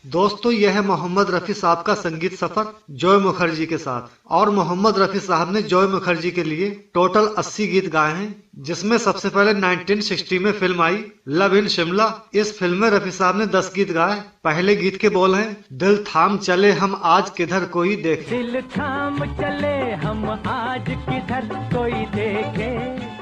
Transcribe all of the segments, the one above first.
दोस्तों, यह है मोहम्मद रफी साहब का संगीत सफर जॉय मुखर्जी के साथ। और मोहम्मद रफी साहब ने जॉय मुखर्जी के लिए टोटल 80 गीत गाए हैं, जिसमें सबसे पहले 1960 में film I love in Shimla. इस फिल्म में रफी साहब ने 10 गीत गाए। पहले गीत के बोल हैं, दिल थाम चले हम आज किधर कोई देखे। दिल थाम चले हम आज किधर कोई देखे।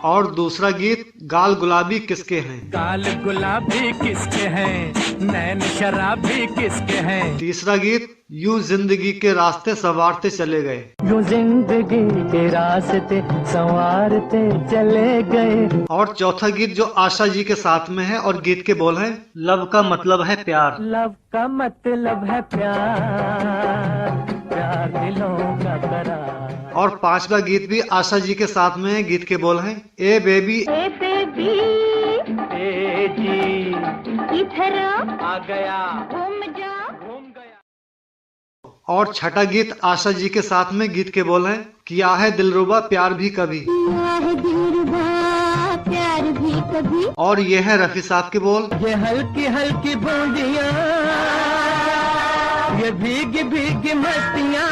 और दूसरा गीत, गाल गुलाबी किसके हैं। गाल गुलाबी किसके हैं, नैन शराबी किसके हैं। तीसरा गीत, यूं जिंदगी के रास्ते संवारते चले गए। यूं जिंदगी के रास्ते संवारते चले गए। और चौथा गीत जो आशा जी के साथ में है, और गीत के बोल हैं, लव का मतलब है प्यार। लव का मतलब है प्यार, प्यार दिलों का करार। और पांचवा गीत भी आशा जी के साथ में है, गीत के बोल हैं, ए बेबी ए बेबी ए जी इधर आ गया, घूम जा घूम गया। और छठा गीत आशा जी के साथ में, गीत के बोल हैं, किया है दिलरुबा प्यार भी कभी। प्यार भी कभी। और ये है रफी साहब के बोल, ये हल्की हल्की बूंदियां, ये भीगी भीगी मस्तियां।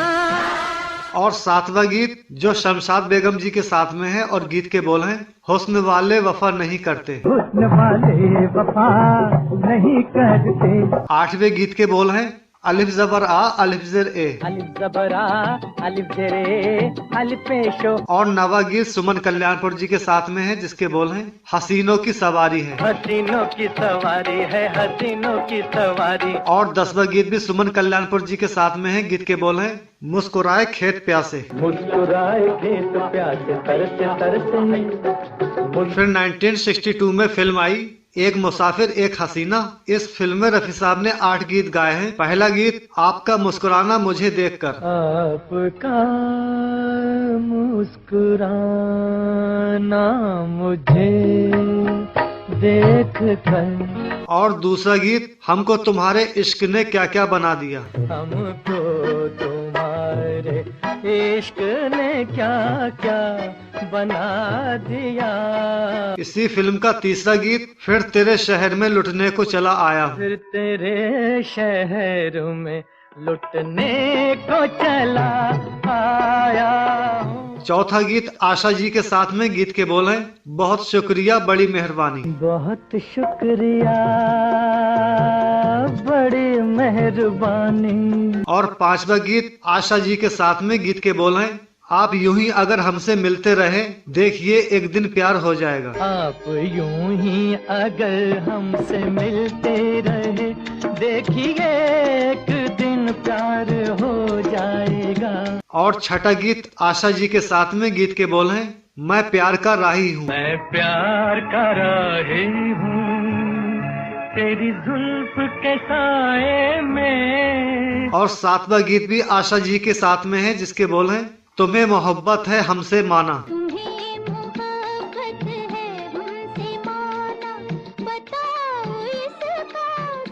और सातवां गीत जो शमशाद बेगम जी के साथ में है, और गीत के बोल हैं, हुस्न वाले वफा नहीं करते। हुस्न वाले वफा नहीं करते। आठवें गीत के बोल हैं, अलिफ जबर आ अलिफ जेर ए। अलिफ जबर आ अलिफ जेर ए अलिफ पेशो। और नवा गीत सुमन कल्याणपुर जी के साथ में है, जिसके बोल हैं, हसीनों की सवारी है। हसीनों की सवारी है, हसीनों की सवारी। और 10वां गीत भी सुमन कल्याणपुर जी के साथ में है, गीत के बोल हैं, मुस्कुराए खेत प्यासे। मुस्कुराए खेत प्यासे तरसे तरसे। फिर 1962 में फिल्म आई एक मुसाफिर एक हसीना। इस फिल्म में रफी साहब ने 8 गीत गाए हैं। पहला गीत, आपका मुस्कुराना मुझे देखकर। आपका मुस्कुराना मुझे देखकर। और दूसरा गीत, हमको तुम्हारे इश्क ने क्या क्या बना दिया। हमको तुम्हारे इश्क ने क्या क्या बना दिया। इसी फिल्म का तीसरा गीत, फिर तेरे शहर में लुटने को चला आया हूँ। फिर तेरे शहर में लुटने को चला आया हूँ। चौथा गीत आशा जी के साथ में, गीत के बोल हैं, बहुत शुक्रिया बड़ी मेहरबानी। बहुत शुक्रिया बड़ी मेहरबानी। और पांचवा गीत आशा जी के साथ में, गीत के बोल हैं, आप यूं ही अगर हमसे मिलते रहे देखिए एक दिन प्यार हो जाएगा। आप यूं ही अगर हमसे मिलते रहे देखिए एक दिन प्यार हो जाएगा। और छठा गीत आशा जी के साथ में, गीत के बोल हैं, मैं प्यार का राही हूँ। मैं प्यार का राही हूँ तेरी जुल्फ के साए में। और सातवां गीत भी आशा जी के साथ में है, जिसके बोल हैं, तुम्हें मोहब्बत है हमसे माना। तुम्हें मोहब्बत है हमसे माना, बताओ इसका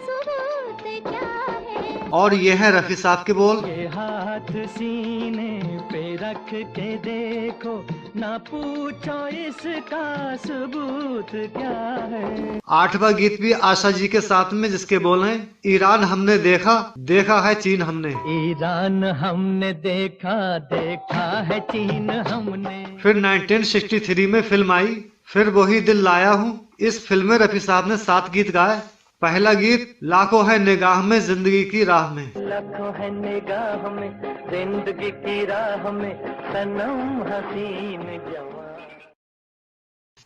सबूत क्या है। और ये है रफी साहब के बोल, ये हाथ सीने पे रख के देखो ना पूछो इसका सबूत क्या है। आठवां गीत भी आशा जी के साथ में, जिसके बोल हैं, ईरान हमने देखा देखा है चीन हमने। ईरान हमने देखा देखा है चीन हमने। फिर 1963 में फिल्म आई फिर वही दिल लाया हूँ। इस फिल्म में रफी साहब ने 7 गीत गाए। पहला गीत, लाखों है निगाह में जिंदगी की राह में। लाखों है निगाह में जिंदगी की राह में सनम हसीन जवान।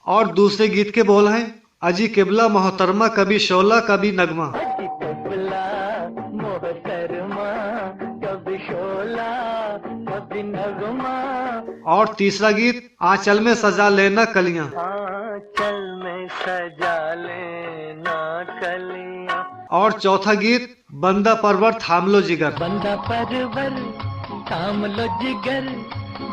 और दूसरे गीत के बोल हैं, अजी किबला मोहतरमा कभी शोला कभी नगमा। अजी किबला मोहतरमा कभी शोला कभी नगमा। और तीसरा गीत, आंचल में सजा लेना कलियां। आंचल में सजा लेना कलियां। और चौथा गीत, बंदा परवर थाम लो जिगर। बंदा परवर थाम लो जिगर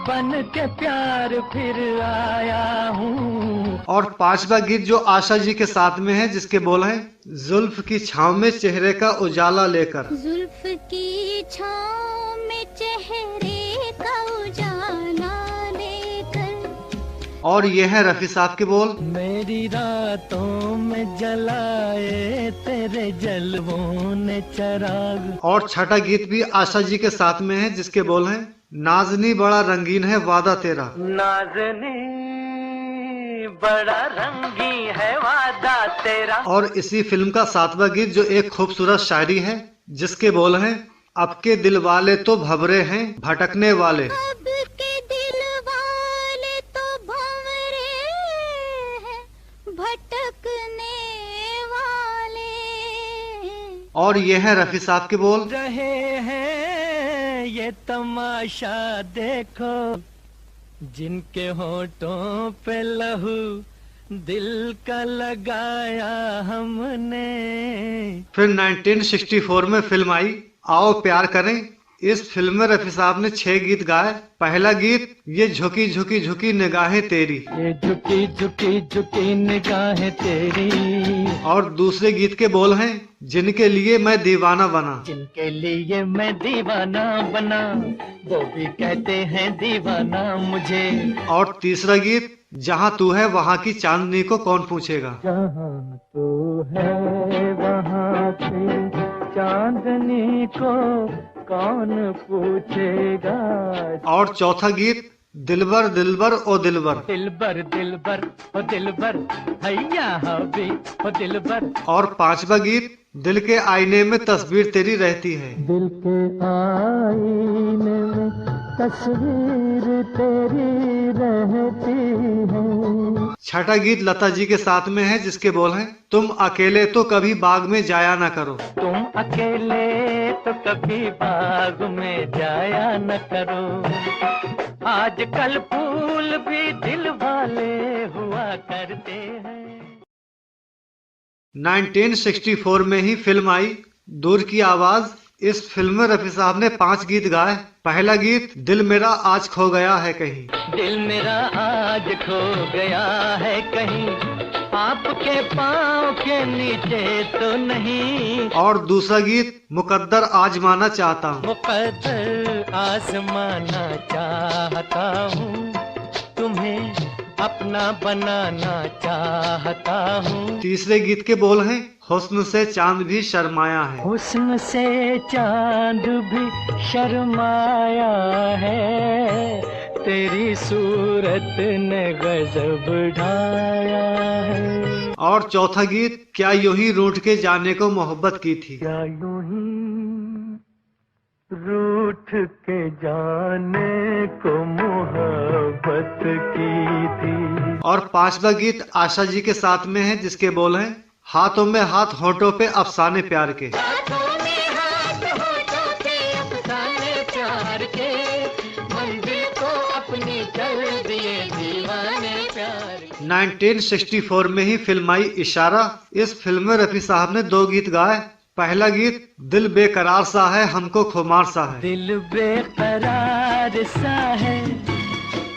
बन के प्यार फिर आया हूँ। और पांचवा गीत जो आशा जी के साथ में है, जिसके बोल हैं, जुल्फ की छांव में चेहरे का उजाला लेकर। जुल्फ की छांव में चेहरे का उजाला लेकर और ये है रफी साहब के बोल। मेरी रातों में जलाए तेरे जलवों ने चराग। और छठा गीत भी आशा जी के साथ में है, जिसके बोल हैं, नाजनी बड़ा रंगीन है वादा तेरा। नाज़नी बड़ा रंगीन है वादा तेरा। और इसी फिल्म का सातवां गीत जो एक खूबसूरत शायरी है, जिसके बोल हैं, अब के दिल वाले तो भंवरे हैं भटकने वाले। अब के दिल वाले तो भंवरे हैं भटकने वाले। और ये है रफी साहब के बोल। रहे हैं ये तमाशा देखो, जिनके होठों पे लहू दिल का लगाया हमने। फिर 1964 में फिल्म आई आओ प्यार करें। इस फिल्म में रफी साहब ने 6 गीत गाए। पहला गीत ये झुकी झुकी झुकी निगाहें तेरी। ये झुकी झुकी झुकी निगाहें तेरी। और दूसरे गीत के बोल हैं, जिनके लिए मैं दीवाना बना। जिनके लिए मैं दीवाना बना, वो भी कहते हैं दीवाना मुझे। और तीसरा गीत, जहाँ तू है वहाँ की चांदनी को कौन पूछेगा। जहाँ तू है वहाँ की चांदनी को कौन पूछेगा। और चौथा गीत, दिलबर दिलबर ओ दिलबर। दिलबर दिलबर ओ दिलबर हैया हबी ओ दिलबर। और पांचवा गीत, दिल के आईने में तस्वीर तेरी रहती है। दिल के आईने में तस्वीर तेरी रहती है। छठा गीत लता जी के साथ में है, जिसके बोल हैं, तुम अकेले तो कभी बाग में जाया न करो। तुम अकेले तो कभी बाग में जाया न करो। आजकल फूल भी दिल वाले हुआ करते हैं। 1964 में ही फिल्म आई दूर की आवाज। इस फिल्म में रफी साहब ने 5 गीत गाए। पहला गीत, दिल मेरा आज खो गया है कहीं। दिल मेरा आज खो गया है कहीं, आपके पाँव के नीचे तो नहीं। और दूसरा गीत, मुकद्दर आजमाना चाहता हूँ। मुकद्दर आजमाना चाहता हूँ, तुम्हें अपना बनाना चाहता हूँ। तीसरे गीत के बोल हैं, हुस्न से चांद भी शर्माया है। हुस्न से चांद भी शर्माया है, तेरी सूरत ने गजब ढाया है। और चौथा गीत, क्या यूं ही रूठ के जाने को मोहब्बत की थी। क्या यूं ही रूठ के जाने को मोहब्बत की थी। और पांचवा गीत आशा जी के साथ में है, जिसके बोल हैं, हाथों में हाथ होठों पे अफसाने प्यार के। हाथों में हाथ होठों पे अफसाने प्यार के, मंजिल को अपनी कर दिए दीवाने प्यार के। 1964 में ही फिल्म आई इशारा। इस फिल्म में रफी साहब ने 2 गीत गाए। पहला गीत, दिल बेकरार सा है हमको खुमार सा है। दिल बेकरार सा है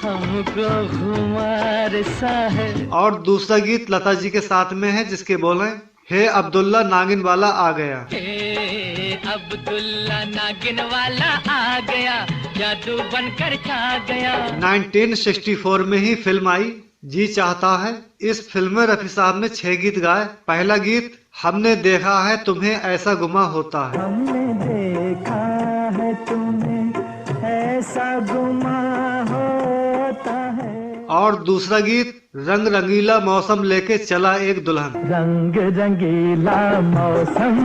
हमको खुमार सा है। और दूसरा गीत लता जी के साथ में है, जिसके बोल हैं, हे अब्दुल्ला नागिन वाला आ गया। हे अब्दुल्ला नागिन वाला आ गया, जादू बनकर छा गया। 1964 में ही फिल्म आई जी चाहता है। इस फिल्म में रफी साहब ने 6 गीत गाए। पहला गीत, हमने देखा है तुम्हें ऐसा गुमा होता है। हमने देखा है तुम्हें ऐसा गुमा होता है। और दूसरा गीत, रंग रंगीला मौसम लेके चला एक दुल्हन। रंग रंगीला मौसम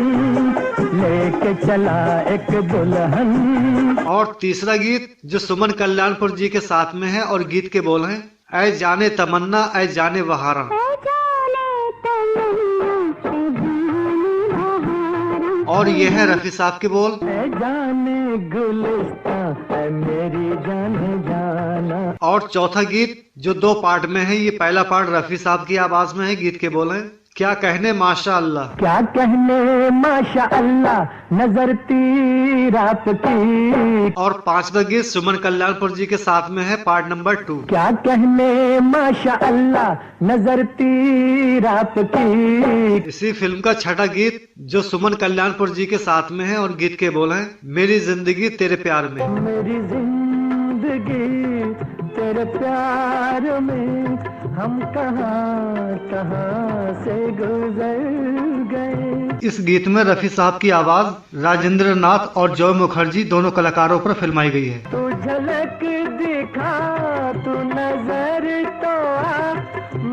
लेके चला एक दुल्हन। और तीसरा गीत, जो सुमन कल्याणपुर जी के साथ में है, और गीत के बोल हैं, ऐ जाने तमन्ना ऐ जाने बहारा। और ये है रफी साहब के बोल, ऐ जाने गुलिस्तां है मेरी जाने जाना। और चौथा गीत, जो 2 पार्ट में है, ये पहला पार्ट रफी साहब की आवाज में है। गीत के बोल हैं, क्या कहने माशा अल्लाह। क्या कहने माशा अल्लाह नजर तीर आपकी। और पांचवा गीत सुमन कल्याणपुर जी के साथ में है, पार्ट नंबर 2। क्या कहने माशा अल्लाह नजर तीर आपकी। इसी फिल्म का छठा गीत, जो सुमन कल्याणपुर जी के साथ में है, और गीत के बोल हैं, मेरी जिंदगी तेरे प्यार में। मेरी जिंदगी तेरे प्यार में हम कहाँ कहाँ से गुजर गए। इस गीत में रफी साहब की आवाज राजेंद्र नाथ और जॉय मुखर्जी दोनों कलाकारों पर फिल्माई गई है। तू झलक दिखा, तू नजर तो आ,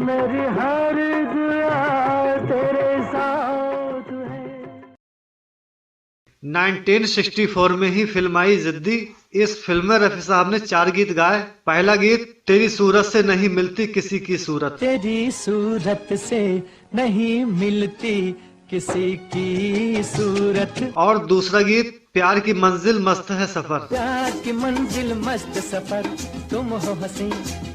मेरी हर दुआ तेरे साथ है। 1964 में ही फिल्म आई जिद्दी। इस फिल्म में रफी साहब ने 4 गीत गाए। पहला गीत तेरी सूरत से नहीं मिलती किसी की सूरत, तेरी सूरत से नहीं मिलती किसी की सूरत। और दूसरा गीत प्यार की मंजिल मस्त है सफर। प्यार की मंजिल मस्त सफर, तुम हो हंसी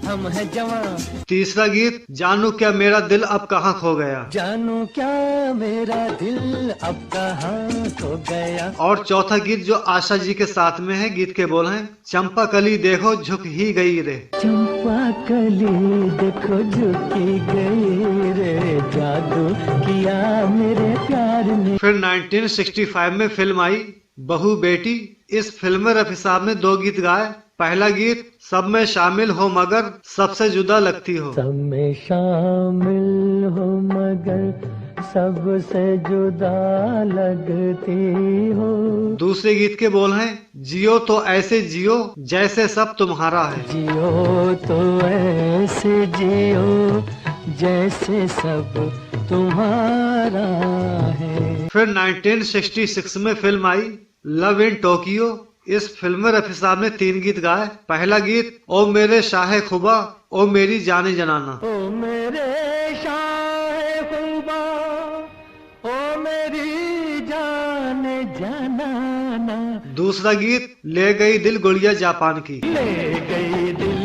हम है जवां। तीसरा गीत जानू क्या मेरा दिल अब कहाँ खो गया, जानू क्या मेरा दिल अब कहाँ खो गया। और चौथा गीत जो आशा जी के साथ में है, गीत के बोल हैं चंपा कली देखो झुक ही गई रे। चंपा कली देखो झुकी गई रे, जादू किया मेरे प्यार ने। फिर 1965 में फिल्म आई बहू बेटी। इस फिल्म में रफी साहब ने 2 गीत गाए। पहला गीत सब में शामिल हो मगर सबसे जुदा लगती हो, सब में शामिल हो मगर सबसे जुदा लगती हो। दूसरे गीत के बोल हैं जियो तो ऐसे जियो जैसे सब तुम्हारा है, जियो तो ऐसे जियो जैसे सब तुम्हारा है। फिर 1966 में film I love in Tokyo. इस फिल्म में रफी साहब ने 3 गीत गाए। पहला गीत ओ मेरे शाहे खुबा ओ मेरी जाने जनाना, ओ मेरे शाहे खुबा ओ मेरी जाने जनाना। दूसरा गीत ले गई दिल गुड़िया जापान की, ले गई दिल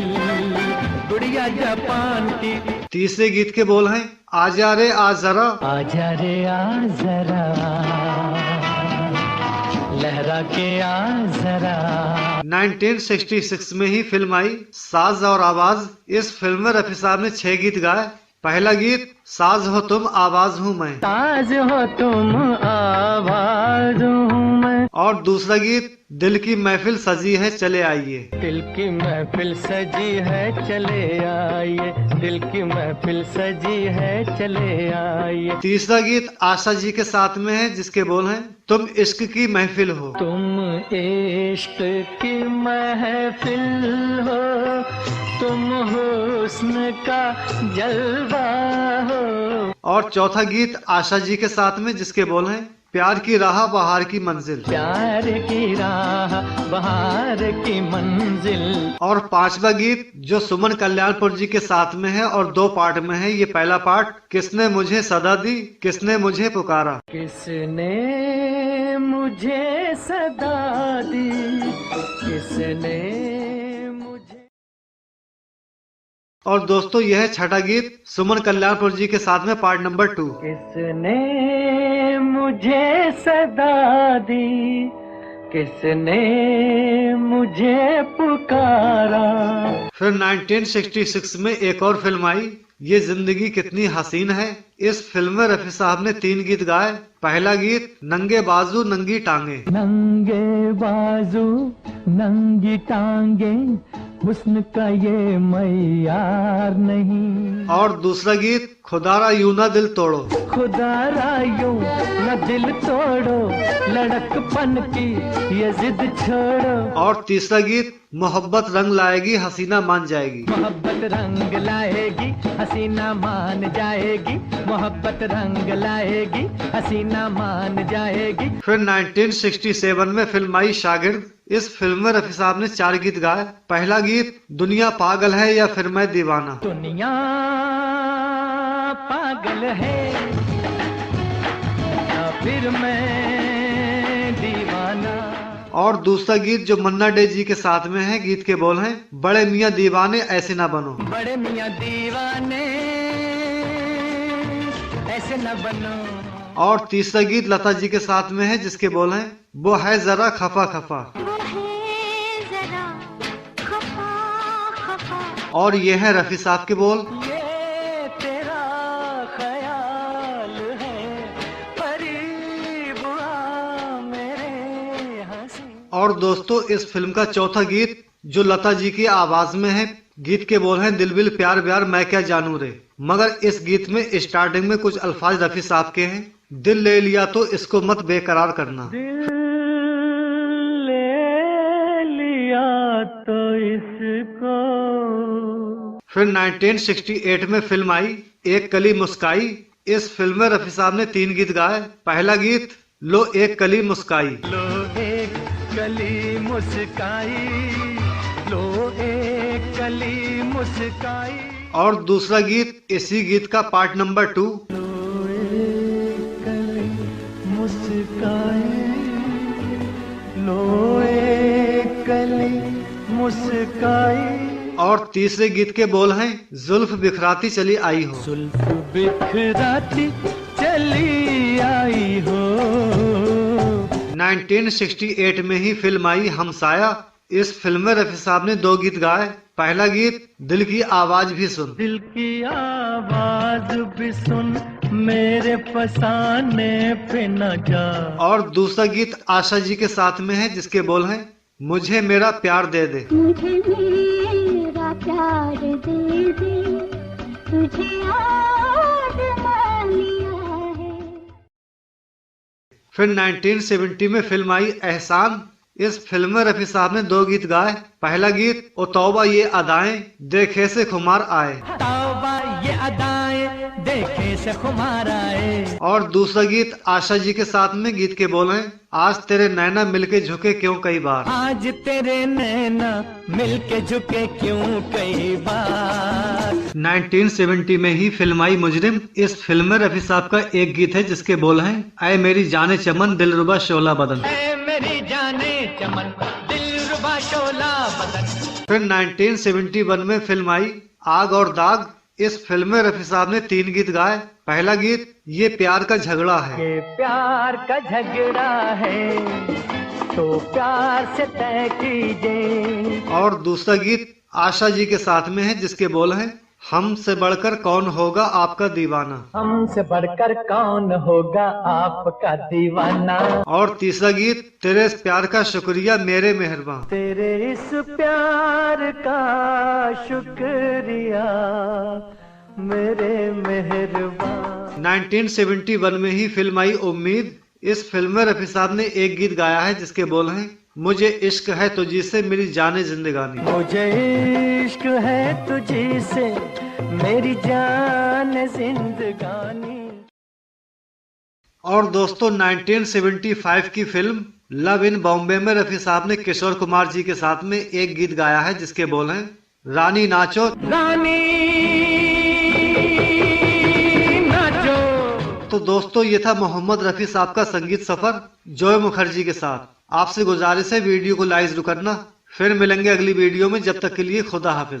गुड़िया जापान की। तीसरे गीत के बोल हैं आजा रे आ जरा, आजा रे आ जरा लहरा के आ जरा। 1966 में ही फिल्म आई साज और आवाज। इस फिल्म में रफी साहब ने 6 गीत गाए। पहला गीत साज हो तुम आवाज हूँ मैं, साज हो तुम आवाज हूँ मैं, और दूसरा गीत दिल की महफिल सजी है चले आइए। दिल की महफिल सजी है चले आइए, दिल की महफिल सजी है चले आइए। तीसरा गीत आशा जी के साथ में है जिसके बोल हैं तुम इश्क की महफिल हो, तुम इश्क की महफिल हो, तुम हुस्न का जलवा हो। और चौथा गीत आशा जी के साथ में जिसके बोल हैं प्यार की राह बहार की मंजिल, प्यार की राह बहार की मंजिल। और पांचवा गीत जो सुमन कल्याणपुर जी के साथ में है और 2 पार्ट में है। ये पहला पार्ट किसने मुझे सदा दी किसने मुझे पुकारा, किसने मुझे सदा दी किसने मुझे। और दोस्तों यह है छठा गीत सुमन कल्याणपुर जी के साथ में पार्ट नंबर 2। किसने मुझे सदा दी किसने मुझे पुकारा। फिर 1966 में एक और फिल्म आई ये जिंदगी कितनी हसीन है। इस फिल्म में रफी साहब ने 3 गीत गाए। पहला गीत नंगे बाजू नंगी टांगे, नंगे बाजू नंगी टांगे हुस्न का ये मैयार नहीं, और दूसरा गीत खुदारा यूं ना दिल तोड़ो, खुदारा यूं न दिल तोड़ो, लड़कपन की ये जिद छोड़ो। और तीसरा गीत मोहब्बत रंग लाएगी हसीना मान जाएगी, मोहब्बत रंग लाएगी हसीना मान जाएगी, मोहब्बत रंग लाएगी हसीना मान जाएगी। फिर 1967 में फिल्म आई शागिर्द। इस फिल्म में रफी साहब ने 4 गीत गाए। पहला गीत दुनिया पागल है या फिर मैं दीवाना, दुनिया पागल है या फिर मैं दीवाना। और दूसरा गीत जो मन्ना डे जी के साथ में है, गीत के बोल हैं बड़े मियाँ दीवाने ऐसे ना बनो, बड़े मियाँ दीवाने ऐसे न बनो। और तीसरा गीत लता जी के साथ में है जिसके बोल हैं वो है जरा खफा खफा, वो है जरा खफा खफा। और ये है रफी साहब के बोल ये तेरा ख्याल है परीबुआ मेरे हंसी। और दोस्तों इस फिल्म का चौथा गीत जो लता जी की आवाज में है गीत के बोल हैं दिल विल प्यार व्यार मैं क्या जानू रे। मगर इस गीत में स्टार्टिंग में कुछ अल्फाज रफी साहब के हैं, दिल ले लिया तो इसको मत बेकरार करना। दिल ले लिया तो इसको। फिर 1968 में फिल्म आई एक कली मुस्काई। इस फिल्म में रफी साहब ने 3 गीत गाए। पहला गीत लो एक कली मुस्काई, लो एक कली मुस्काई, लो एक कली मुस्काई। और दूसरा गीत इसी गीत का पार्ट नंबर 2, लो एक कली मुस्काई, लो एक कली मुस्काई। और तीसरे गीत के बोल हैं जुल्फ बिखराती चली आई हो। जुल्फ बिखराती चली आई हो। 1968 में ही फिल्म आई हमसाया। इस फिल्म में रफी साहब ने 2 गीत गाए। पहला गीत दिल की आवाज भी सुन, दिल की आवाज भी सुन, मेरे फसाने पे न जा। और दूसरा गीत आशा जी के साथ में है जिसके बोल हैं मुझे मेरा प्यार दे दे। मुझे मेरा प्यार दे दे, तुझे आज़मा लिया है। फिर 1970 में फिल्म आई एहसान। इस फिल्म में रफी साहब ने 2 गीत गाए। पहला गीत ओ तौबा ये अदाएं देखे से खुमार आए, तौबा ये अदाएं देखे से खुमार आए। और दूसरा गीत आशा जी के साथ में गीत के बोल हैं आज तेरे नैना मिलके झुके क्यों कई बार। आज तेरे नैना मिलके झुके क्यों कई बार। 1970 में ही फिल्म आई मुजरिम। इस फिल्म में रफी साहब का एक गीत है जिसके बोल हैं ऐ मेरी जाने चमन दिलरुबा शोला बदन। ऐ मेरी जाने चमन दिलरुबा शोला बदन। फिर 1971 में फिल्म आई आग और दाग। इस फिल्म में रफी साहब ने 3 गीत गाए। पहला गीत ये प्यार का झगड़ा है, ये प्यार का झगड़ा है तो प्यार से तय कीजिए। और दूसरा गीत आशा जी के साथ में है जिसके बोल हैं हमसे बढ़कर कौन होगा आपका दीवाना। हमसे बढ़कर कौन होगा आपका दीवाना। और तीसरा गीत तेरे इस प्यार का शुक्रिया मेरे मेहरबान। तेरे इस प्यार का शुक्रिया मेरे मेहरबान। 1971 में ही फिल्म आई उम्मीद। इस फिल्म में रफी साहब ने एक गीत गाया है जिसके बोल हैं मुझे इश्क है तुझी से मेरी जाने जिंदगानी। मुझे इश्क है तुझी से मेरी जान जिंदगानी। और दोस्तों 1975 की फिल्म लव इन बॉम्बे में रफी साहब ने किशोर कुमार जी के साथ में एक गीत गाया है जिसके बोल हैं रानी नाचो रानी नाचो। तो दोस्तों ये था मोहम्मद रफी साहब का संगीत सफर जॉय मुखर्जी के साथ। आपसे गुजारिश है वीडियो को लाइक जरूर करना। फिर मिलेंगे अगली वीडियो में, जब तक के लिए खुदा हाफिज।